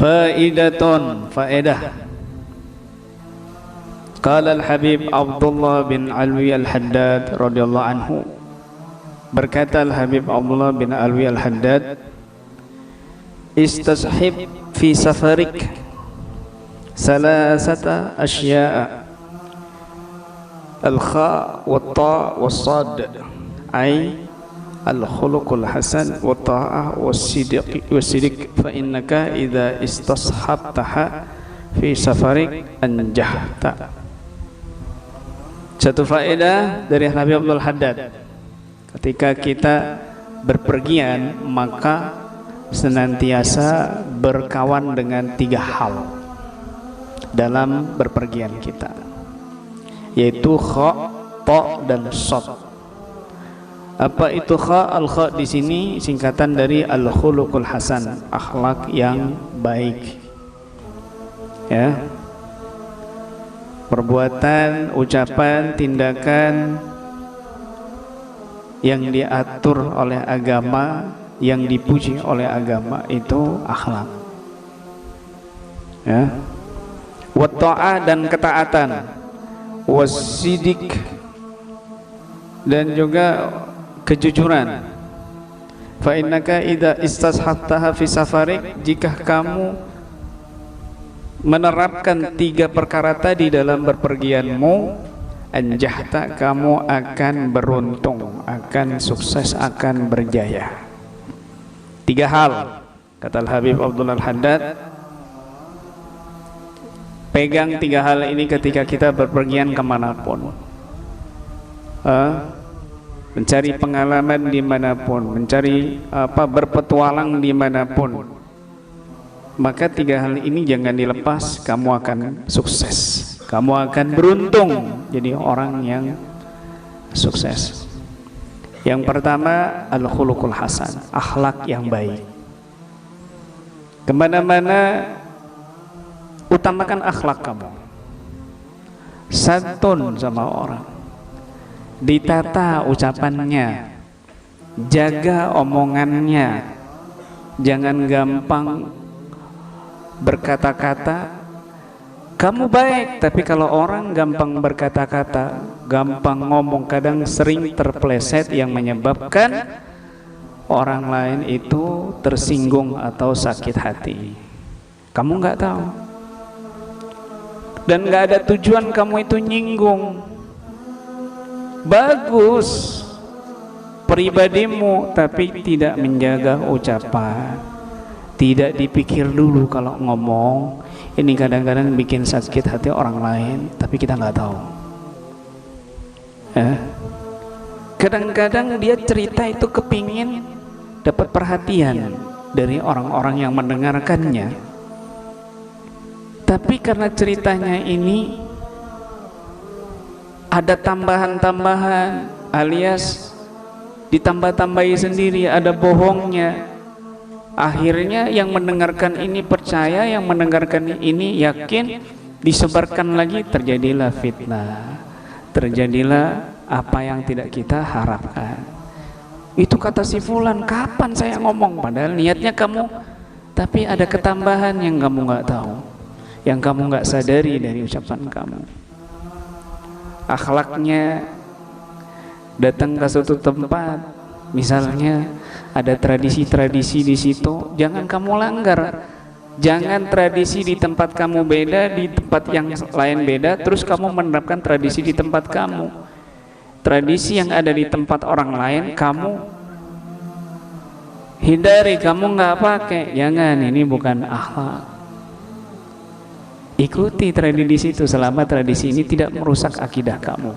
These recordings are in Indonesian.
faedah. Qala al-Habib Abdullah bin Alwi al-Haddad radhiyallahu anhu, berkata al-Habib Abdullah bin Alwi al-Haddad, istashib fi safarik salasata asya'a, al-kha wa ta wa sad, ay al-khuluqul hasan wa ta'ah wa sidq, fa innaka idza istashabtaha fi safarik anjahta. Satu faedah dari Habib Abdul Haddad, ketika kita berpergian maka senantiasa berkawan dengan 3 hal dalam berpergian kita, yaitu kha, ta dan sad. Apa itu kha? Al-kha di sini singkatan dari al-khuluqul hasan, akhlak yang baik. Ya. Perbuatan, ucapan, tindakan yang diatur oleh agama, yang dipuji oleh agama, itu akhlak. Ya. Wa ta'ah dan ketaatan, wasidik dan juga kejujuran. Fa innaka idza istashabtaha fi safarik, jika kamu menerapkan 3 perkara tadi dalam berpergianmu, anjahta, kamu akan beruntung, akan sukses, akan berjaya. 3 hal, kata Habib Abdullah Al-Haddad, pegang 3 hal ini ketika kita berpergian kemanapun, mencari pengalaman dimanapun, mencari berpetualang dimanapun, maka 3 hal ini jangan dilepas. Kamu akan sukses, kamu akan beruntung jadi orang yang sukses. Yang pertama, al-khuluqul hasan, akhlak yang baik. Kemana-mana utamakan akhlak kamu, santun sama orang, ditata ucapannya, jaga omongannya, jangan gampang berkata-kata. Kamu baik, tapi kalau orang gampang berkata-kata, gampang ngomong, kadang sering terpleset yang menyebabkan orang lain itu tersinggung atau sakit hati. Kamu nggak tahu, dan nggak ada tujuan kamu itu nyinggung. Bagus pribadimu, tapi tidak menjaga ucapan, tidak dipikir dulu kalau ngomong. Ini kadang-kadang bikin sakit hati orang lain, tapi kita nggak tahu. Kadang-kadang dia cerita itu kepingin dapat perhatian dari orang-orang yang mendengarkannya, tapi karena ceritanya ini ada tambahan-tambahan, alias ditambah-tambahi sendiri, ada bohongnya. Akhirnya yang mendengarkan ini percaya, yang mendengarkan ini yakin, disebarkan lagi, terjadilah fitnah, terjadilah apa yang tidak kita harapkan. Itu kata si fulan, kapan saya ngomong, padahal niatnya kamu, tapi ada ketambahan yang kamu nggak tahu, yang kamu nggak sadari dari ucapan kamu. Akhlaknya, datang ke suatu tempat, misalnya ada tradisi-tradisi di situ, jangan kamu langgar. Jangan tradisi di tempat kamu beda, di tempat yang lain beda, terus kamu menerapkan tradisi di tempat kamu. Tradisi yang ada di tempat orang lain kamu hindari, kamu nggak pakai. Jangan, ini bukan akhlak. Ikuti tradisi itu selama tradisi ini tidak merusak akidah kamu.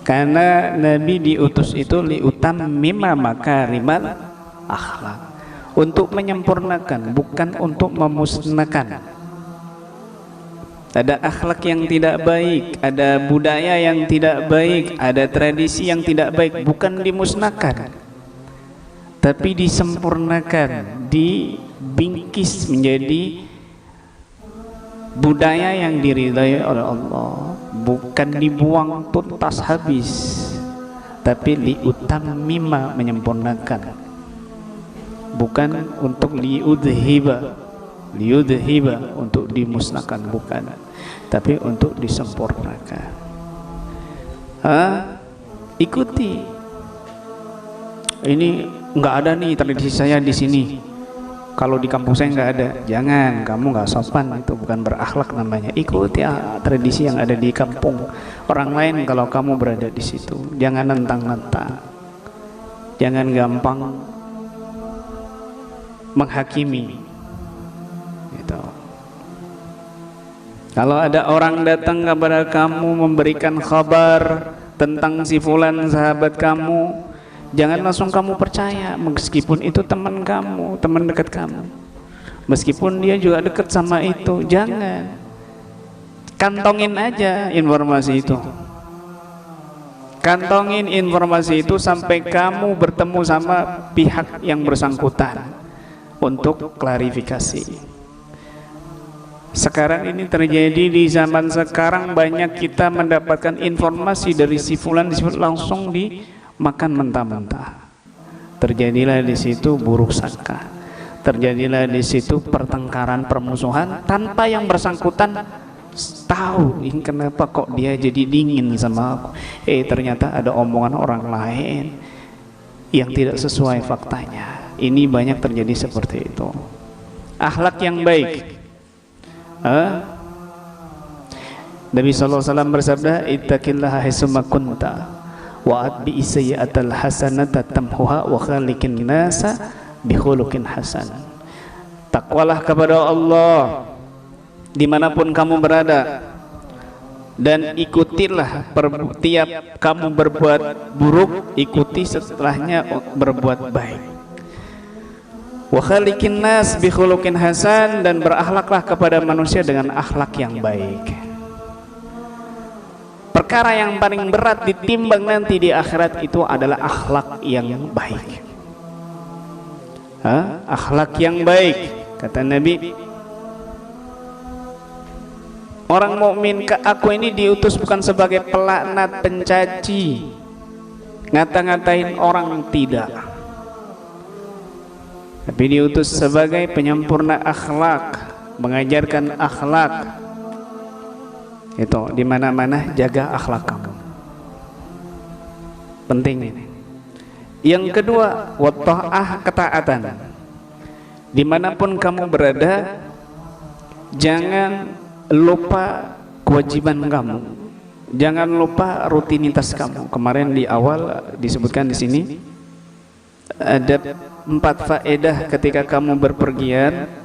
Karena Nabi diutus itu liutammima makarimal akhlak, untuk menyempurnakan, bukan untuk memusnahkan. Ada akhlak yang tidak baik, ada budaya yang tidak baik, ada tradisi yang tidak baik, bukan dimusnahkan, tapi disempurnakan, dibingkis menjadi budaya yang diridhai oleh Allah, bukan dibuang tuntas habis, tapi liutammima, menyempurnakan, bukan untuk liudhiba untuk dimusnahkan, bukan, tapi untuk disempurnakan. Ikuti. Ini nggak ada nih tradisi saya di sini, kalau di kampung saya nggak ada. Jangan, kamu nggak sopan, itu bukan berakhlak namanya. Ikuti tradisi yang ada di kampung orang lain. Kalau kamu berada di situ, jangan nentang-nentang, jangan gampang menghakimi gitu. Kalau ada orang datang kepada kamu memberikan kabar tentang si fulan sahabat kamu, jangan langsung kamu percaya, meskipun itu teman kamu, teman dekat kamu, meskipun dia juga dekat sama itu. Jangan, kantongin aja informasi itu, kantongin informasi itu sampai kamu bertemu sama pihak yang bersangkutan untuk klarifikasi. Sekarang ini terjadi di zaman sekarang, banyak kita mendapatkan informasi dari si fulan langsung dimakan mentah-mentah. Terjadilah di situ buruk sangka, terjadilah di situ pertengkaran, permusuhan, tanpa yang bersangkutan tahu ini kenapa kok dia jadi dingin sama aku. Ternyata ada omongan orang lain yang tidak sesuai faktanya. Ini banyak terjadi seperti itu. Akhlak yang baik. Nabi SAW bersabda, ittaqillaha haitsuma kunta wa atbi sayyi'atal hasanata tamhuha wa khaliqin nasa bi khuluqin hasan. Takwalah kepada Allah dimanapun kamu berada, dan ikutilah tiap kamu berbuat buruk, ikuti setelahnya berbuat baik. Wa khaliqin nas bi khuluqin hasan, dan berakhlaklah kepada manusia dengan akhlak yang baik. Perkara yang paling berat ditimbang nanti di akhirat itu adalah akhlak yang baik. Akhlak yang baik, kata Nabi, orang mukmin, aku ini diutus bukan sebagai pelaknat, pencaci, ngata-ngatain orang, tidak, tapi diutus sebagai penyempurna akhlak, mengajarkan akhlak. Itu di mana-mana jaga akhlak kamu, penting ini. Yang kedua, watta'ah, ketaatan. Dimanapun kamu berada, jangan lupa kewajiban kamu, jangan lupa rutinitas kamu. Kemarin di awal disebutkan di sini ada 4 faedah ketika kamu berpergian.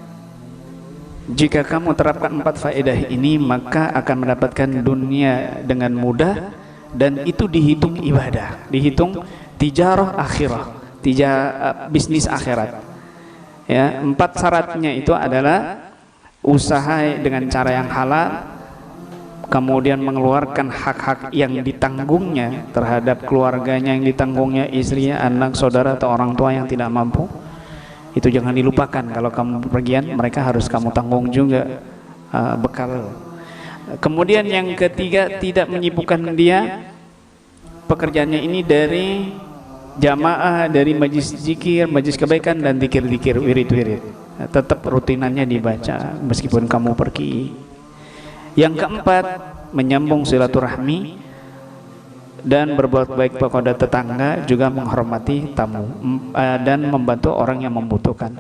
Jika kamu terapkan 4 faedah ini, maka akan mendapatkan dunia dengan mudah, dan itu dihitung ibadah, dihitung tijarah akhirah, bisnis akhirat. Ya, 4 syaratnya itu adalah usaha dengan cara yang halal, kemudian mengeluarkan hak-hak yang ditanggungnya terhadap keluarganya, yang ditanggungnya istrinya, anak, saudara, atau orang tua yang tidak mampu. Itu jangan dilupakan. Kalau kamu bepergian, mereka harus kamu tanggung juga bekal. Kemudian yang ketiga, tidak menyibukkan dia pekerjaannya ini dari jamaah, dari majlis zikir, majlis kebaikan, dan zikir-zikir, wirid-wirid. Tetap rutinannya dibaca meskipun kamu pergi. Yang keempat, menyambung silaturahmi dan berbuat baik kepada tetangga, juga menghormati tamu, dan membantu orang yang membutuhkan.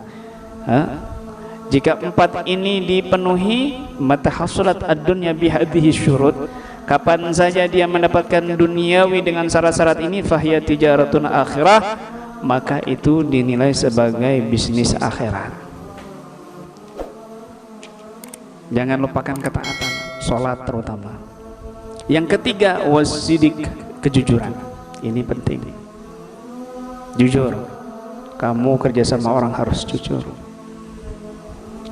Jika 4 ini dipenuhi, matahasulat ad-dunya bihadhihi syurut, kapan saja dia mendapatkan duniawi dengan syarat-syarat ini, fahiya tijaratun akhirah, maka itu dinilai sebagai bisnis akhirat. Jangan lupakan ketaatan, sholat terutama. Yang ketiga, wasidik, kejujuran. Ini penting. Jujur. Kamu kerja sama orang harus jujur.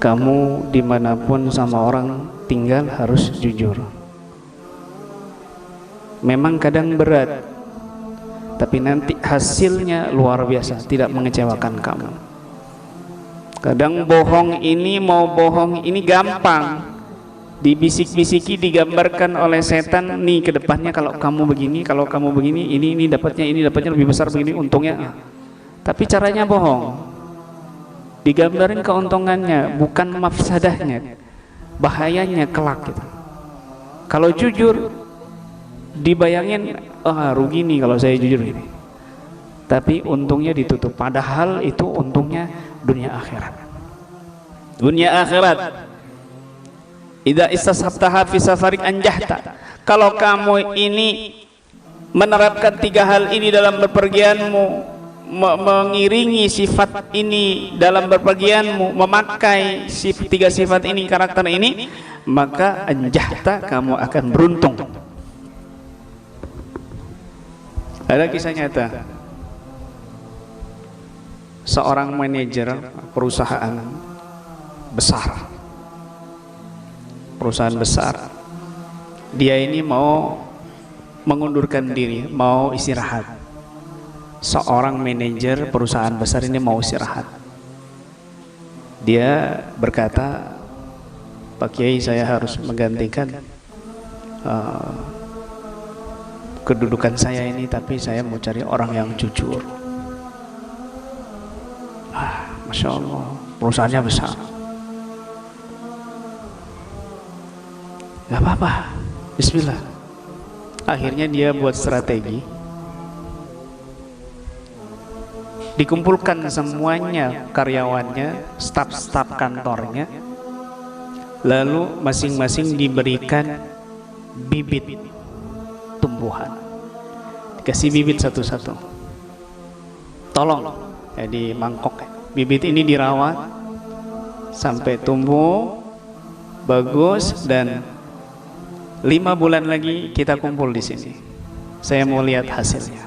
Kamu dimanapun sama orang tinggal harus jujur. Memang kadang berat, tapi nanti hasilnya luar biasa, tidak mengecewakan kamu. Kadang bohong ini, mau bohong ini gampang, dibisik-bisiki, digambarkan oleh setan, nih ke depannya kalau kamu begini, kalau kamu begini, ini dapatnya lebih besar begini untungnya. Tapi caranya bohong, digambarin keuntungannya, bukan mafsadahnya, bahayanya kelak gitu. Kalau jujur dibayangin, rugi nih kalau saya jujur ini, tapi untungnya ditutup, padahal itu untungnya dunia akhirat. Dunia akhirat. Idza istashabtaha fi safarik anjahta. Kalau kamu ini menerapkan 3 hal ini dalam bepergianmu, mengiringi sifat ini dalam bepergianmu, memakai 3 sifat ini, karakter ini, maka anjahta, kamu akan beruntung. Ada kisah nyata. Seorang manajer perusahaan besar, dia ini mau mengundurkan diri, mau istirahat. Seorang manajer perusahaan besar ini mau istirahat. Dia berkata, Pak Kiai, saya harus menggantikan kedudukan saya ini, tapi saya mau cari orang yang jujur. Masya Allah, perusahaannya besar. Gak apa-apa, bismillah. Akhirnya dia buat strategi, dikumpulkan semuanya karyawannya, staf-staf kantornya, lalu masing-masing diberikan bibit tumbuhan, dikasih bibit satu-satu. Tolong, di mangkok, bibit ini dirawat sampai tumbuh bagus, dan 5 bulan lagi kita kumpul di sini. Saya mau lihat hasilnya.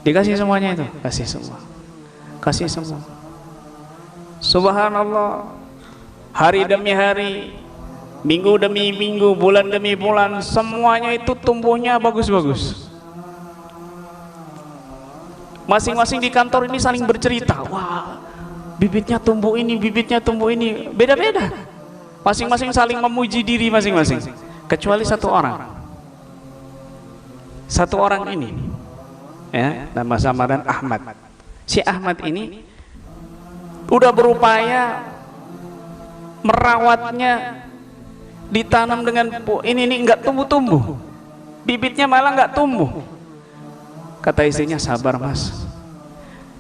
Dikasih semuanya itu, kasih semua. Subhanallah, hari demi hari, minggu demi minggu, bulan demi bulan, semuanya itu tumbuhnya bagus-bagus. Masing-masing di kantor ini saling bercerita, wah, bibitnya tumbuh ini, beda-beda. Masing-masing saling memuji diri masing-masing. Kecuali satu orang ini, ya, nama samaran Ahmad. Si Ahmad ini udah berupaya merawatnya, ditanam dengan ini nggak tumbuh, bibitnya malah nggak tumbuh. Kata istrinya, sabar mas,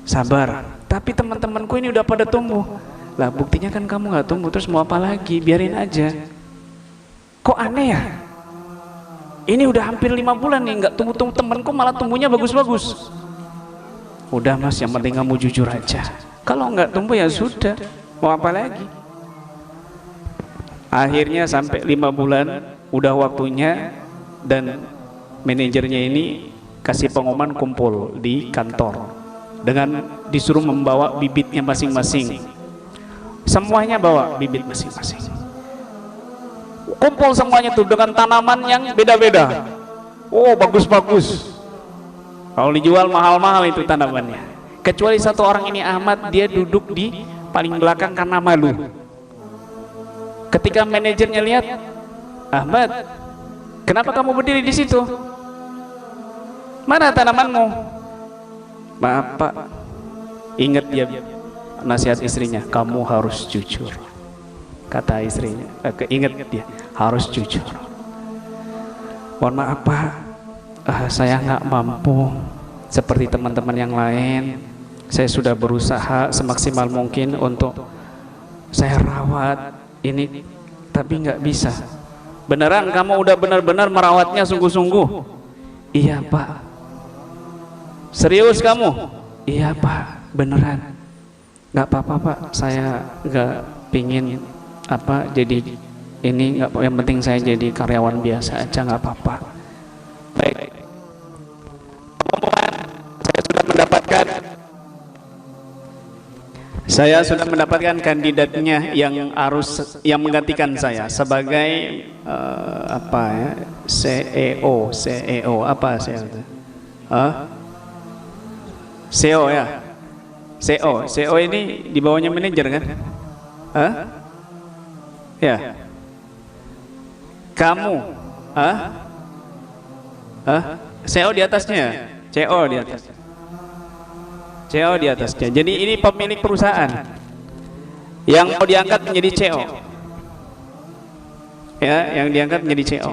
sabar, tapi teman-temanku ini udah pada tumbuh. Lah buktinya kan kamu nggak tumbuh, terus mau apa lagi? Biarin aja. Kok aneh ya? Ini udah hampir 5 bulan nih nggak tumbuh, temanku malah tumbuhnya bagus-bagus. Udah mas, yang penting kamu jujur aja. Kalau nggak tumbuh ya sudah, mau apa lagi? Akhirnya sampai 5 bulan, udah waktunya, dan manajernya ini kasih pengumuman kumpul di kantor dengan disuruh membawa bibitnya masing-masing. Semuanya bawa bibit masing-masing. Kumpul semuanya tuh dengan tanaman yang beda-beda. Oh, bagus-bagus. Kalau dijual mahal-mahal itu tanamannya. Kecuali satu orang ini, Ahmad, dia duduk di paling belakang karena malu. Ketika manajernya lihat, Ahmad, kenapa kamu berdiri di situ? Mana tanamanmu? Maaf Pak, ingat dia nasihat istrinya, kamu harus jujur. Kata istrinya, ingat dia harus jujur. Mohon maaf Pak, saya nggak mampu seperti teman-teman yang lain. Saya sudah berusaha semaksimal mungkin untuk saya rawat ini, tapi nggak bisa. Beneran kamu udah benar-benar merawatnya sungguh-sungguh? Iya Pak. Serius kamu? Iya Pak, beneran. Nggak apa-apa Pak, saya nggak pingin jadi ini, nggak, yang penting saya jadi karyawan biasa aja, nggak apa-apa. Baik, saya sudah mendapatkan kandidatnya yang menggantikan saya sebagai CEO apa saya CEO ya. CEO ini di bawahnya manajer kan? Ya. Kamu, CO di atasnya, CO di atas, CO di atasnya. Jadi ini pemilik perusahaan yang mau diangkat menjadi CO, ya, yang diangkat menjadi CO.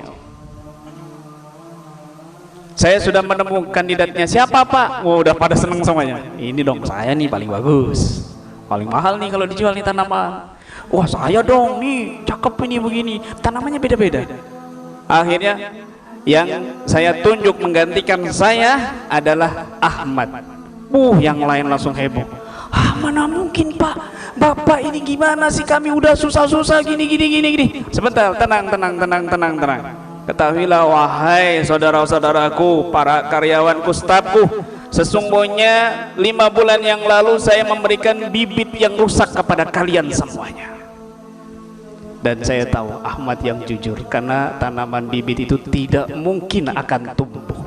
Saya sudah menemukan kandidatnya. Siapa Pak? Oh, udah pada seneng semuanya. Ini dong, saya nih paling bagus, paling mahal nih kalau dijual nih tanaman. Wah, saya dong nih, cakep ini begini. Tanamannya beda-beda. Akhirnya yang saya tunjuk menggantikan saya adalah Ahmad. Yang lain langsung heboh. Mana mungkin Pak? Bapak ini gimana sih? Kami udah susah-susah gini. Sebentar, tenang. Ketahuilah wahai saudara-saudaraku, para karyawanku, stafku, sesungguhnya 5 bulan yang lalu saya memberikan bibit yang rusak kepada kalian semuanya. Dan saya tahu Ahmad yang jujur, karena tanaman bibit itu tidak mungkin akan tumbuh,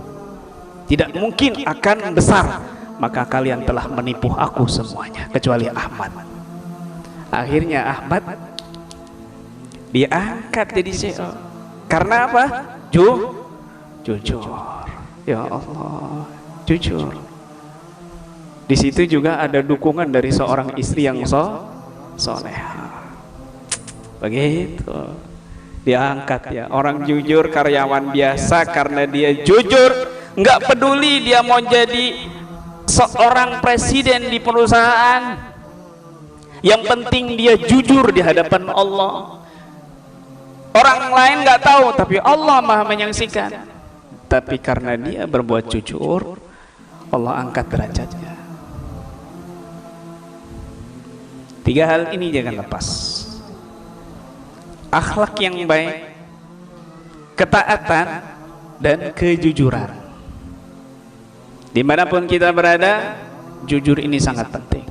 tidak mungkin akan besar. Maka kalian telah menipu aku semuanya, kecuali Ahmad. Akhirnya Ahmad diangkat jadi CEO. Karena apa? Jujur. Ya Allah, jujur. Di situ juga ada dukungan dari seorang istri yang soleha. Begitu. Diangkat ya. Orang jujur, karyawan biasa, karena dia jujur, nggak peduli dia mau jadi seorang presiden di perusahaan. Yang penting dia jujur di hadapan Allah. Orang lain nggak tahu, tapi Allah Maha menyaksikan. Tapi karena dia berbuat jujur, Allah angkat derajatnya. 3 hal ini jangan lepas. Akhlak yang baik, ketaatan, dan kejujuran. Dimanapun kita berada, jujur ini sangat penting.